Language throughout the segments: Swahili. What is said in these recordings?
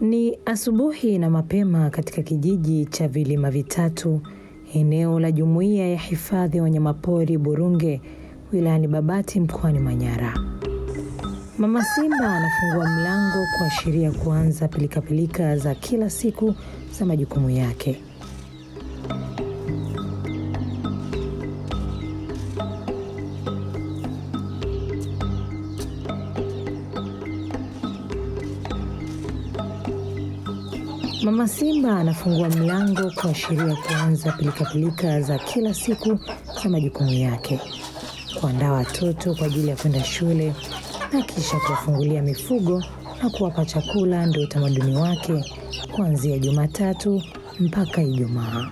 Ni asubuhi na mapema katika kijiji cha Vilima Vitatu, eneo la Jumuiya ya Hifadhi ya Wanyamapori Burunge, wilayani Babati mkoani Manyara. Mama Simba anafungua mlango kuashiria kuanza pilikapilika za kila siku za majukumu yake. Mama Simba anafungua mlango kuashiria kuanza pilikapilika za kila siku za majukumu yake. Kuandaa watoto kwa ajili ya kwenda shule na kisha kuwafungulia mifugo na kuwapa chakula ndio utamaduni wake kuanzia Jumatatu mpaka Ijumaa.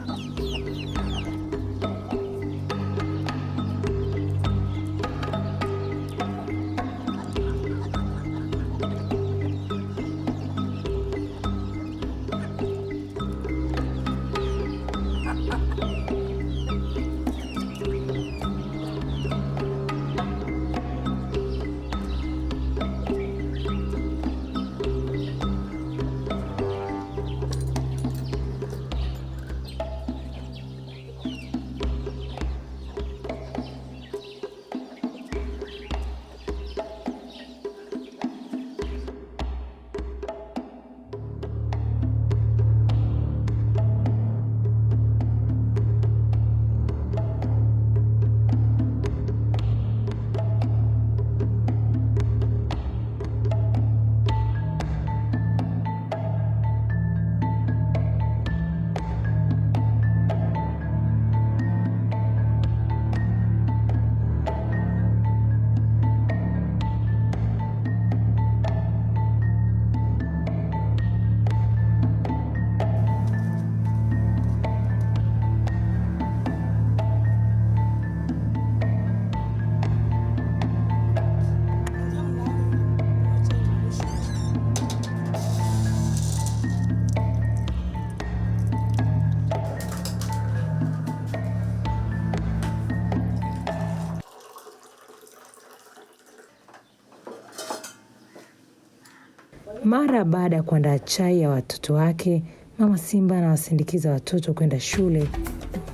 Mara baada ya kuandaa chai ya watoto wake, Mama Simba anawasindikiza watoto kwenda shule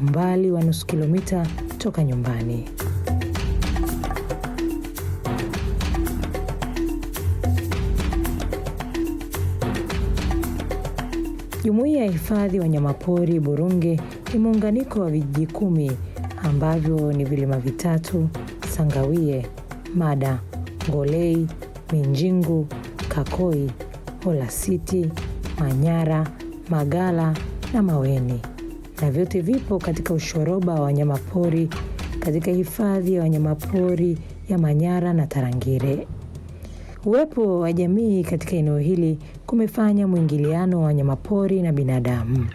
umbali wa nusu kilomita toka nyumbani. Jumuiya ya Hifadhi ya Wanyamapori Burunge ni muunganiko wa vijiji 10 ambavyo ni Vilima Vitatu, Sangawie, Mada, Ngolei, Minjingu, Kakoi, Olasiti, Manyara, Magala na Maweni, na vyote vipo katika ushoroba wa wanyamapori katika Hifadhi ya Wanyamapori ya Manyara na Tarangire. Uwepo wa jamii katika eneo hili kumefanya mwingiliano wa wanyamapori na binadamu.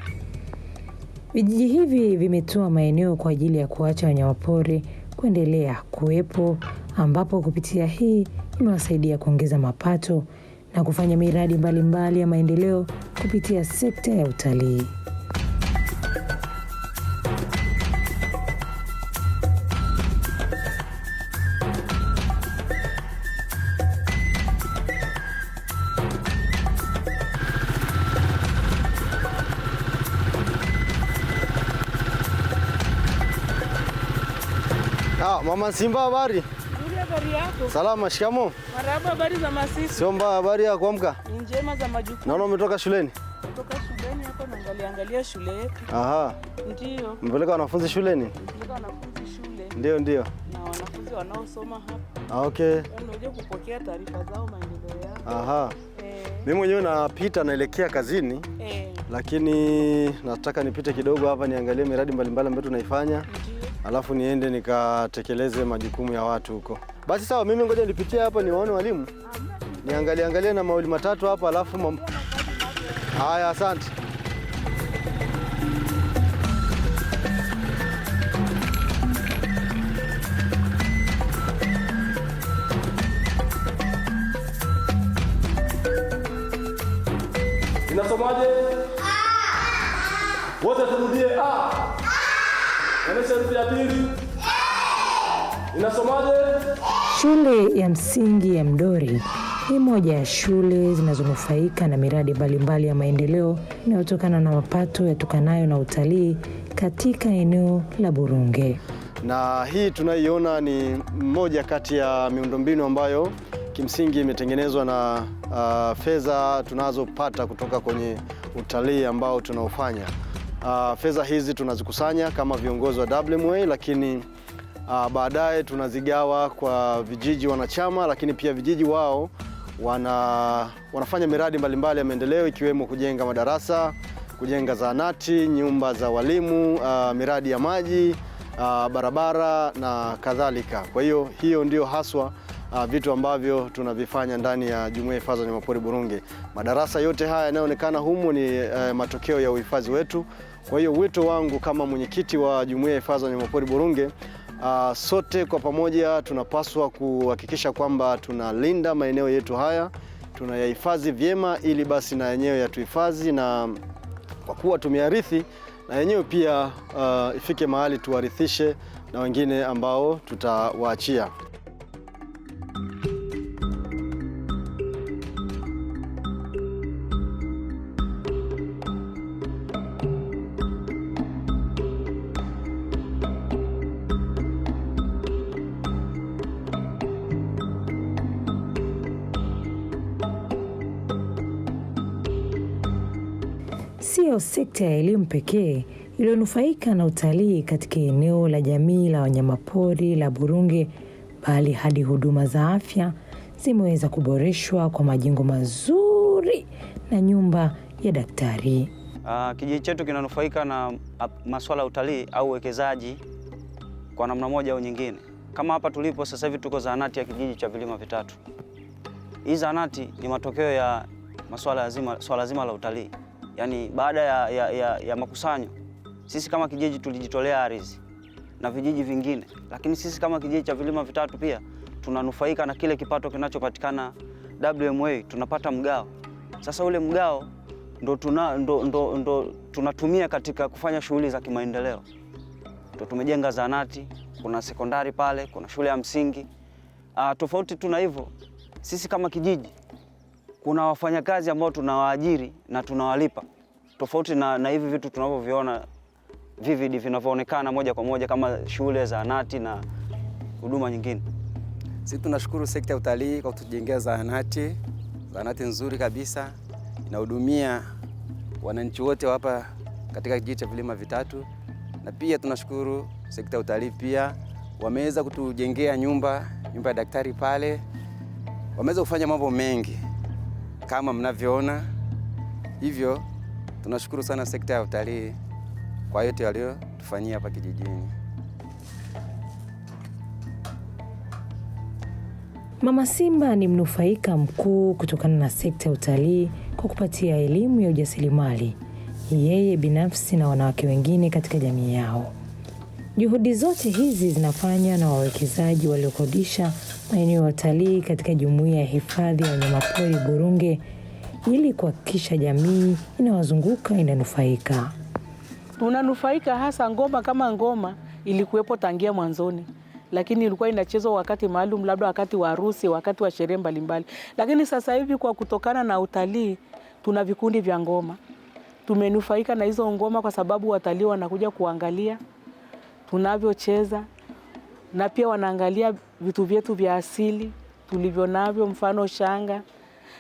Vijiji hivi vimetoa maeneo kwa ajili ya kuacha wanyamapori kuendelea kuwepo, ambapo kupitia hii imewasaidia kuongeza mapato na kufanya miradi mbalimbali ya maendeleo kupitia sekta ya utalii. Mama Simba, habari? Nzuri, habari yako? Salama, shikamo. Marhaba, habari za masisi? Sio mbaya, habari ya kuamka? Ni njema za majukumu. Naona umetoka shuleni? Kutoka shuleni hapo naangalia shule yetu. Aha. Ndio. Mpeleka wanafunzi shuleni? Mpeleka wanafunzi shule. Ndio. Na wanafunzi wanaosoma hapa. Okay. Unakuja kupokea taarifa zao, maendeleo yao. Aha. Mimi mwenyewe napita naelekea kazini. Lakini nataka nipite kidogo hapa niangalie miradi mbalimbali ambayo tunaifanya. Alafu niende nikatekeleze majukumu ya watu huko. Basi sawa, mimi ngoja nipitie hapa niwaone walimu. Niangalie na mawili matatu hapa alafu haya, asante. Inasomaje? Wote turudie a. Onyesha herufi ya pili. Inasomaje? Shule ya msingi ya Mdori ni moja ya shule zinazonufaika na miradi mbalimbali ya maendeleo inayotokana na mapato yatokanayo na utalii katika eneo la Burunge. Na hii tunaiona ni moja kati ya miundombinu ambayo kimsingi imetengenezwa na fedha tunazopata kutoka kwenye utalii ambao tunaofanya. Fedha hizi tunazikusanya kama viongozi wa WMA, lakini baadaye tunazigawa kwa vijiji wanachama, lakini pia vijiji wao wanafanya miradi mbalimbali ya maendeleo ikiwemo kujenga madarasa, kujenga zahanati, nyumba za walimu, miradi ya maji, barabara na kadhalika. Kwa hiyo ndio haswa vitu ambavyo tunavifanya ndani ya Jumuiya ya Hifadhi ya Wanyamapori Burunge. Madarasa yote haya yanayoonekana humu ni matokeo ya uhifadhi wetu. Kwa hiyo wito wangu kama mwenyekiti wa Jumuiya ya Hifadhi ya Wanyamapori Burunge, sote kwa pamoja tunapaswa kuhakikisha kwamba tunalinda maeneo yetu haya, tunayahifadhi vyema ili basi na yenyewe yatuhifadhi, na kwa kuwa tumearithi na yenyewe pia ifike mahali tuwarithishe na wengine ambao tutawaachia. Sio sekta ya elimu pekee iliyonufaika na utalii katika eneo la jamii la wanyamapori la Burunge, bali hadi huduma za afya zimeweza kuboreshwa kwa majengo mazuri na nyumba ya daktari. Kijiji chetu kinanufaika na masuala ya utalii au uwekezaji kwa namna moja au nyingine. Kama hapa tulipo sasa hivi tuko zahanati ya kijiji cha Vilima Vitatu. Hii zahanati ni matokeo ya swala zima la utalii. Yaani baada ya makusanyo, sisi kama kijiji tulijitolea ardhi na vijiji vingine, lakini sisi kama kijiji cha Vilima Vitatu pia tunanufaika na kile kipato kinachopatikana WMA, tunapata mgao. Sasa ule mgao ndo tunatumia katika kufanya shughuli za kimaendeleo. Tumejenga zahanati, kuna sekondari pale, kuna shule ya msingi. Tofauti tuna hivyo, sisi kama kijiji kuna wafanyakazi ambao tunawaajiri na tunawalipa. Tofauti na hivi vitu tunavyoviona vivid vinavyoonekana moja kwa moja kama shule, zahanati na huduma nyingine. Sisi tunashukuru sekta ya utalii kwa kutujengea zahanati nzuri kabisa. Inahudumia wananchi wote hapa katika kijiji cha Vilima Vitatu. Na pia tunashukuru sekta ya utalii pia wameweza kutujengea nyumba ya daktari pale. Wameweza kufanya mambo mengi kama mnavyoona. Hivyo tunashukuru sana sekta ya utalii kwa yote waliotufanyia hapa kijijini. Mama Simba ni mnufaika mkuu kutokana na sekta ya utalii kwa kupatia elimu ya ujasiriamali yeye binafsi na wanawake wengine katika jamii yao. Juhudi zote hizi zinafanywa na wawekezaji waliokodisha maeneo ya utalii katika Jumuiya ya Hifadhi ya Wanyamapori Burunge ili kuhakikisha jamii inawazunguka inanufaika. Tunanufaika hasa ngoma kama ngoma ilikuwepo tangia mwanzoni, lakini ilikuwa inachezwa wakati maalum, labda wakati wa harusi, wakati wa sherehe mbalimbali. Lakini sasa hivi kwa kutokana na utalii tuna vikundi vya ngoma. Tumenufaika na hizo ngoma kwa sababu watalii wanakuja kuangalia tunavyocheza, na pia wanaangalia vitu vyetu vya asili tulivyo navyo, mfano shanga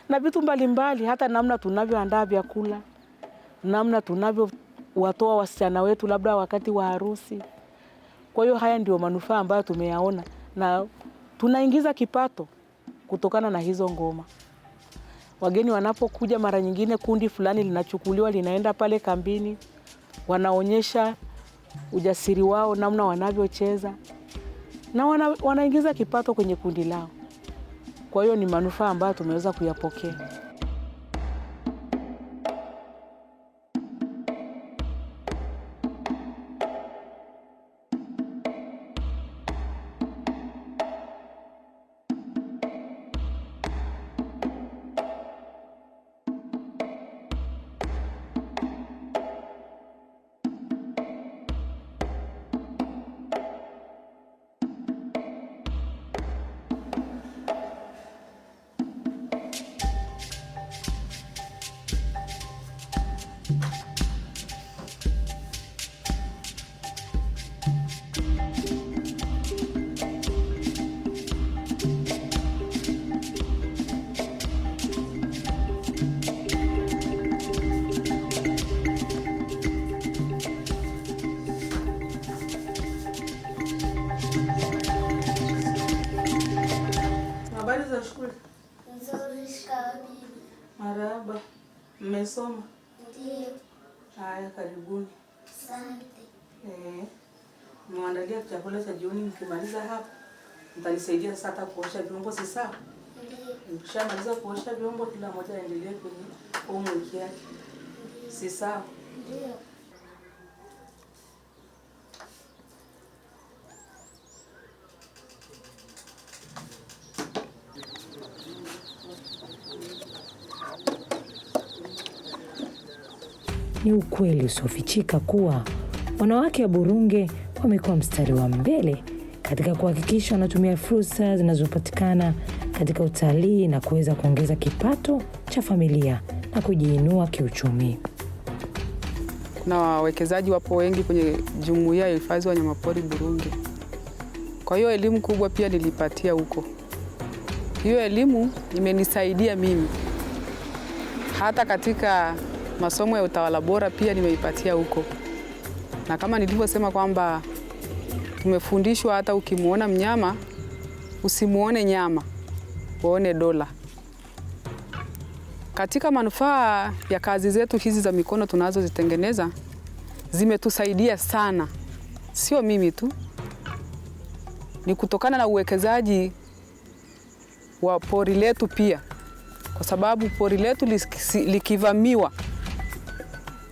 na vitu mbalimbali, hata namna tunavyoandaa vyakula, namna tunavyowatoa wasichana wetu labda wakati wa harusi. Kwa hiyo haya ndio manufaa ambayo tumeyaona, na tunaingiza kipato kutokana na hizo ngoma. Wageni wanapokuja, mara nyingine kundi fulani linachukuliwa linaenda pale kambini, wanaonyesha ujasiri wao, namna wanavyocheza, na wanaingiza kipato kwenye kundi lao. Kwa hiyo ni manufaa ambayo tumeweza kuyapokea. za shule? Nzuri, shikamoo bibi. Marahaba. Mmesoma? Ndiyo. Haya, karibuni. Asante. Mmeandalia chakula cha jioni, mkimaliza hapa mtanisaidia sasa kuosha vyombo, si sawa? Ndiyo. Mkishamaliza kuosha vyombo, kila mmoja aendelee kwenye homework yake. Si sawa? Ndiyo. Ni ukweli usiofichika kuwa wanawake wa Burunge wamekuwa mstari wa mbele katika kuhakikisha wanatumia fursa zinazopatikana katika utalii na kuweza kuongeza kipato cha familia na kujiinua kiuchumi. Na wawekezaji wapo wengi kwenye jumuiya ya hifadhi wanyamapori Burunge. Kwa hiyo elimu kubwa pia nilipatia huko. Hiyo elimu imenisaidia mimi. Hata katika masomo ya utawala bora pia nimeipatia huko. Na kama nilivyosema kwamba tumefundishwa hata ukimuona mnyama usimuone nyama, uone dola. Katika manufaa ya kazi zetu hizi za mikono tunazozitengeneza zimetusaidia sana. Sio mimi tu. Ni kutokana na uwekezaji wa pori letu pia. Kwa sababu pori letu likivamiwa,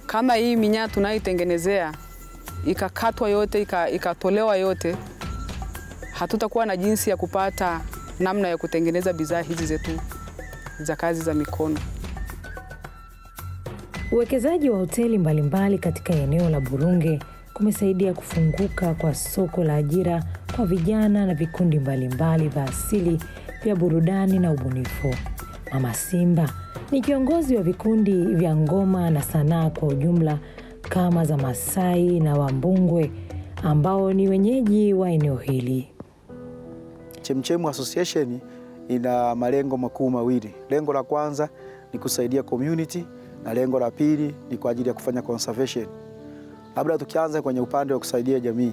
kama hii minyaa tunaitengenezea ikakatwa yote, ikatolewa yote, hatutakuwa na jinsi ya kupata namna ya kutengeneza bidhaa hizi zetu za kazi za mikono. Uwekezaji wa hoteli mbalimbali katika eneo la Burunge kumesaidia kufunguka kwa soko la ajira kwa vijana na vikundi mbalimbali vya asili vya burudani na ubunifu. Mama Simba ni kiongozi wa vikundi vya ngoma na sanaa kwa ujumla kama za Masai na Wambungwe ambao ni wenyeji wa eneo hili. Chemchemu Association ina malengo makuu mawili. Lengo la kwanza ni kusaidia community na lengo la pili ni kwa ajili ya kufanya conservation. Labda tukianza kwenye upande wa kusaidia jamii.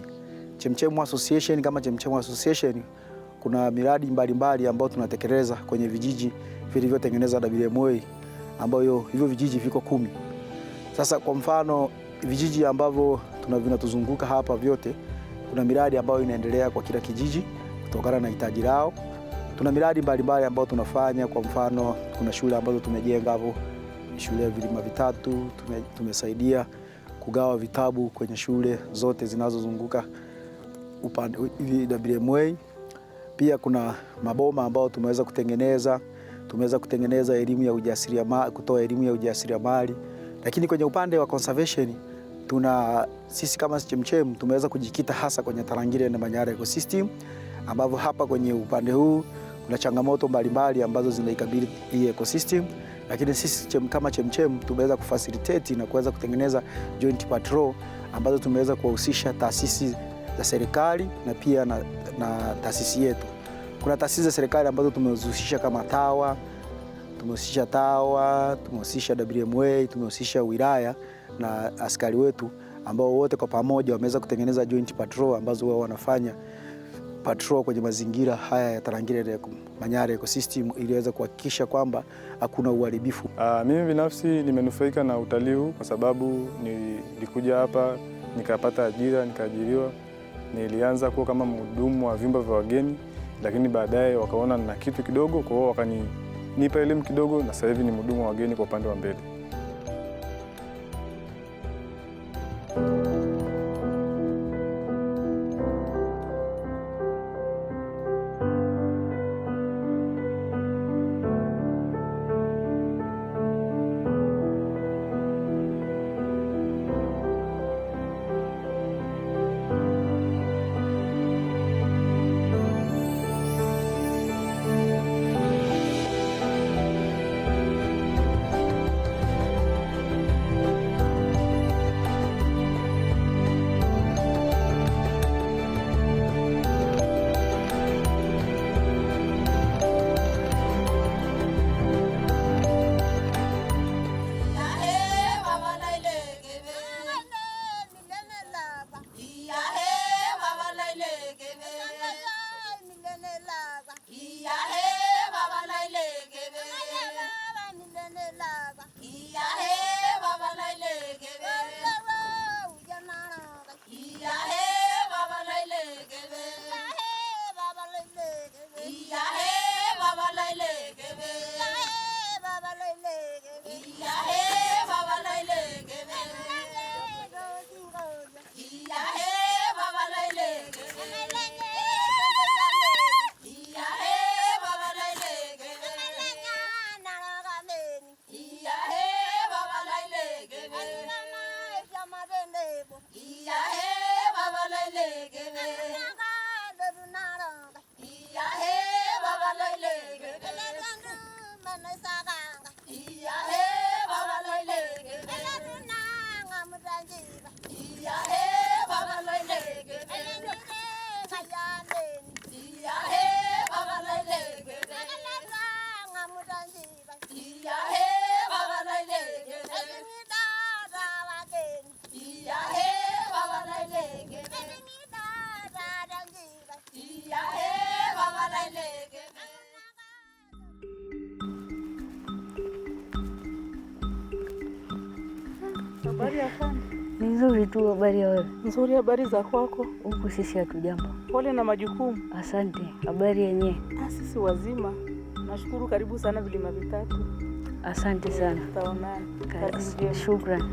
Chemchemu Association kama Chemchemu Association kuna miradi mbalimbali ambayo tunatekeleza kwenye vijiji vilivyotengenezwa na WMA ambayo hivyo vijiji viko 10. Sasa kwa mfano vijiji ambavyo vinatuzunguka hapa vyote kuna miradi ambayo inaendelea kwa kila kijiji kutokana na hitaji lao. Tuna miradi mbalimbali ambayo tunafanya, kwa mfano kuna shule ambazo tumejenga hapo, shule ya vilima vitatu, tumesaidia kugawa vitabu kwenye shule zote zinazozunguka upande WMA. Pia kuna maboma ambao tumeweza kutengeneza elimu ya ujasiriamali, kutoa elimu ya ujasiriamali. Lakini kwenye upande wa conservation sisi kama Chemchem tumeweza kujikita hasa kwenye Tarangire na Manyara ecosystem, ambapo hapa kwenye upande huu kuna changamoto mbalimbali ambazo zinaikabili hii ecosystem, lakini sisi kama Chemchem tumeweza kufacilitate na kuweza kutengeneza joint patrol ambazo tumeweza kuwahusisha taasisi za serikali na pia na taasisi yetu. Kuna taasisi za serikali ambazo tumehusisha kama TAWA, tumehusisha WMA, tumehusisha wilaya na askari wetu ambao wote kwa pamoja wameweza kutengeneza joint patrol ambazo wao wanafanya patrol kwenye mazingira haya ya Tarangire na Manyara ecosystem ili waweze kuhakikisha kwamba hakuna uharibifu. Mimi binafsi nimenufaika na utalii huu kwa sababu nilikuja hapa nikapata ajira, nikaajiriwa. Nilianza kuwa kama mhudumu wa vyumba vya wageni, lakini baadaye wakaona na kitu kidogo, kwa hiyo wakanipa elimu kidogo na sasa hivi ni mhudumu wa wageni kwa upande wa mbele. Nzuri tu, habari ya wewe? Nzuri, habari za kwako? Huku sisi hatujambo. Pole na majukumu. Asante, habari yenyewe? Sisi wazima. Nashukuru, karibu sana vilima vitatu. Asante sana. Tutaonana. Kazi njema. Shukrani.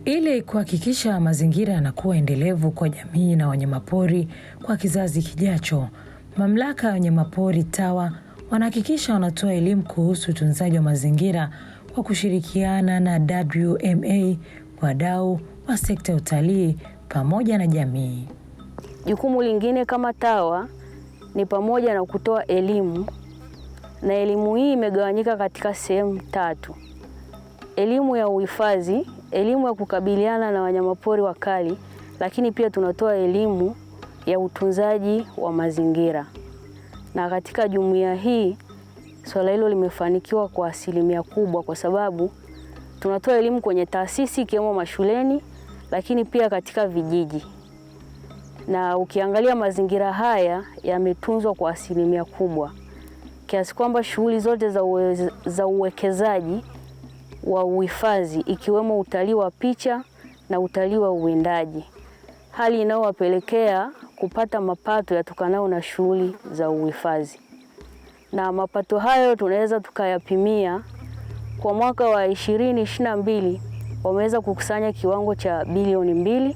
Ili kuhakikisha mazingira yanakuwa endelevu kwa jamii na wanyamapori kwa kizazi kijacho, mamlaka ya wanyamapori TAWA wanahakikisha wanatoa elimu kuhusu utunzaji wa mazingira kwa kushirikiana na WMA, wadau wa sekta ya utalii pamoja na jamii. Jukumu lingine kama TAWA ni pamoja na kutoa elimu, na elimu hii imegawanyika katika sehemu 3. Elimu ya uhifadhi, elimu ya kukabiliana na wanyamapori wakali, lakini pia tunatoa elimu ya utunzaji wa mazingira. Na katika jumuiya hii swala hilo limefanikiwa kwa asilimia kubwa, kwa sababu tunatoa elimu kwenye taasisi ikiwemo mashuleni, lakini pia katika vijiji. Na ukiangalia mazingira haya yametunzwa kwa asilimia kubwa, kiasi kwamba shughuli zote za uwekezaji wa uhifadhi ikiwemo utalii wa picha na utalii wa uwindaji, hali inayowapelekea kupata mapato yatokanayo na shughuli za uhifadhi. Na mapato hayo tunaweza tukayapimia kwa mwaka wa 2022 wameweza kukusanya kiwango cha bilioni 2,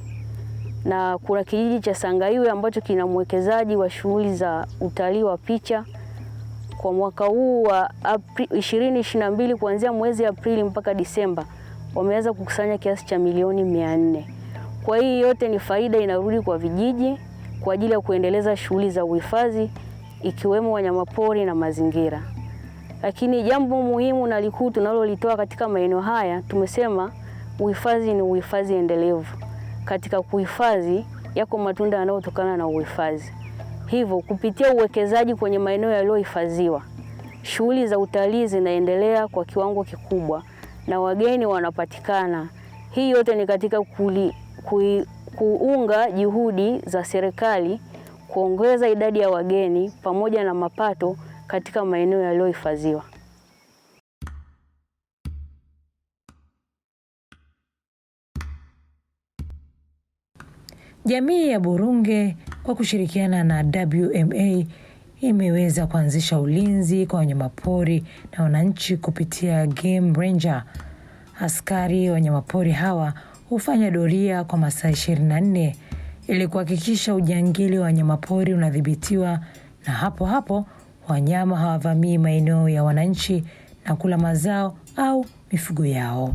na kuna kijiji cha Sangaiwe ambacho kina mwekezaji wa shughuli za utalii wa picha. Kwa mwaka huu wa 2022 kuanzia mwezi Aprili mpaka Disemba wameweza kukusanya kiasi cha milioni 400. Kwa hiyo yote ni faida inarudi kwa vijiji kwa ajili ya kuendeleza shughuli za uhifadhi ikiwemo wanyamapori na mazingira. Lakini jambo muhimu na likuu tunalolitoa katika maeneo haya, tumesema uhifadhi ni uhifadhi endelevu. Katika kuhifadhi yako matunda yanayotokana na uhifadhi. Hivyo kupitia uwekezaji kwenye maeneo yaliyohifadhiwa, shughuli za utalii zinaendelea kwa kiwango kikubwa na wageni wanapatikana. Hii yote ni katika kuunga juhudi za serikali kuongeza idadi ya wageni pamoja na mapato katika maeneo yaliyohifadhiwa. Jamii ya Burunge kwa kushirikiana na WMA imeweza kuanzisha ulinzi kwa wanyamapori na wananchi kupitia Game Ranger. Askari wanyamapori hawa hufanya doria kwa masaa 24 ili kuhakikisha ujangili wa wanyamapori unadhibitiwa, na hapo hapo wanyama hawavamii maeneo ya wananchi na kula mazao au mifugo yao.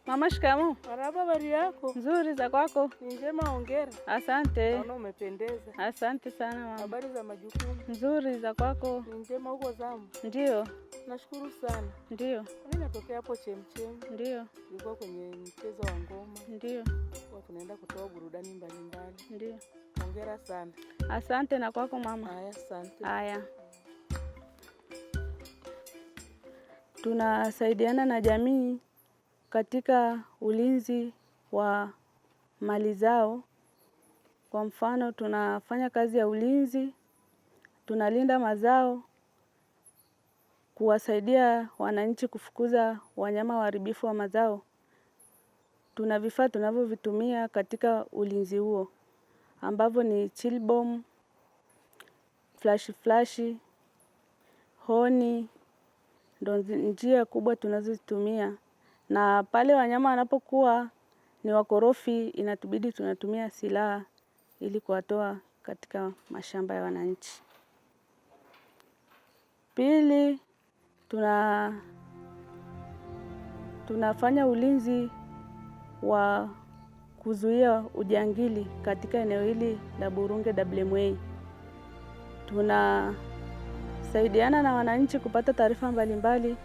Mama, shikamoo. Marhaba, habari yako? Nzuri, za kwako? Njema, hongera. Asante. Naona umependeza. Asante sana mama. Habari za majukumu? Nzuri, za kwako? Njema, huko zamu? Ndio. Nashukuru sana. Ndio. Mimi natokea hapo Chemchem. Ndio. Tulikuwa kwenye mchezo wa ngoma. Ndio. Kwa tunaenda kutoa burudani mbalimbali. Ndio. Hongera sana. Asante na kwako mama. Haya, asante. Haya. Tunasaidiana na jamii katika ulinzi wa mali zao. Kwa mfano, tunafanya kazi ya ulinzi, tunalinda mazao, kuwasaidia wananchi kufukuza wanyama waharibifu wa mazao. Tuna vifaa tunavyovitumia katika ulinzi huo, ambavyo ni chill bomb, flash, honi, ndo njia kubwa tunazozitumia. Na pale wanyama wanapokuwa ni wakorofi, inatubidi tunatumia silaha ili kuwatoa katika mashamba ya wananchi. Pili, tunafanya ulinzi wa kuzuia ujangili katika eneo hili la Burunge WMA. Tunasaidiana na wananchi kupata taarifa mbalimbali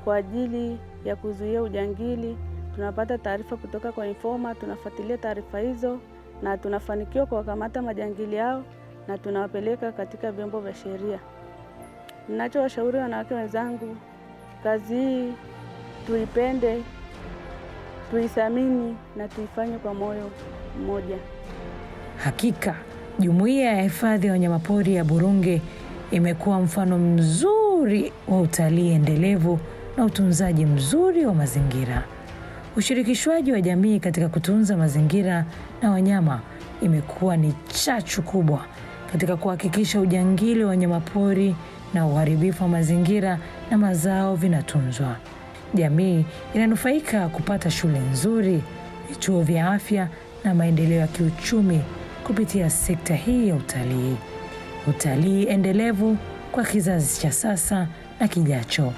kwa ajili ya kuzuia ujangili. Tunapata taarifa kutoka kwa informa, tunafuatilia taarifa hizo na tunafanikiwa kuwakamata majangili hao na tunawapeleka katika vyombo vya sheria. Ninachowashauri wanawake wenzangu, kazi hii tuipende, tuithamini na tuifanye kwa moyo mmoja. Hakika Jumuiya ya Hifadhi ya Wanyamapori ya Burunge imekuwa mfano mzuri wa utalii endelevu na utunzaji mzuri wa mazingira. Ushirikishwaji wa jamii katika kutunza mazingira na wanyama imekuwa ni chachu kubwa katika kuhakikisha ujangili wa wanyamapori na uharibifu wa mazingira na mazao vinatunzwa. Jamii inanufaika kupata shule nzuri, vituo vya afya na maendeleo ya kiuchumi kupitia sekta hii ya utalii. Utalii endelevu kwa kizazi cha sasa na kijacho.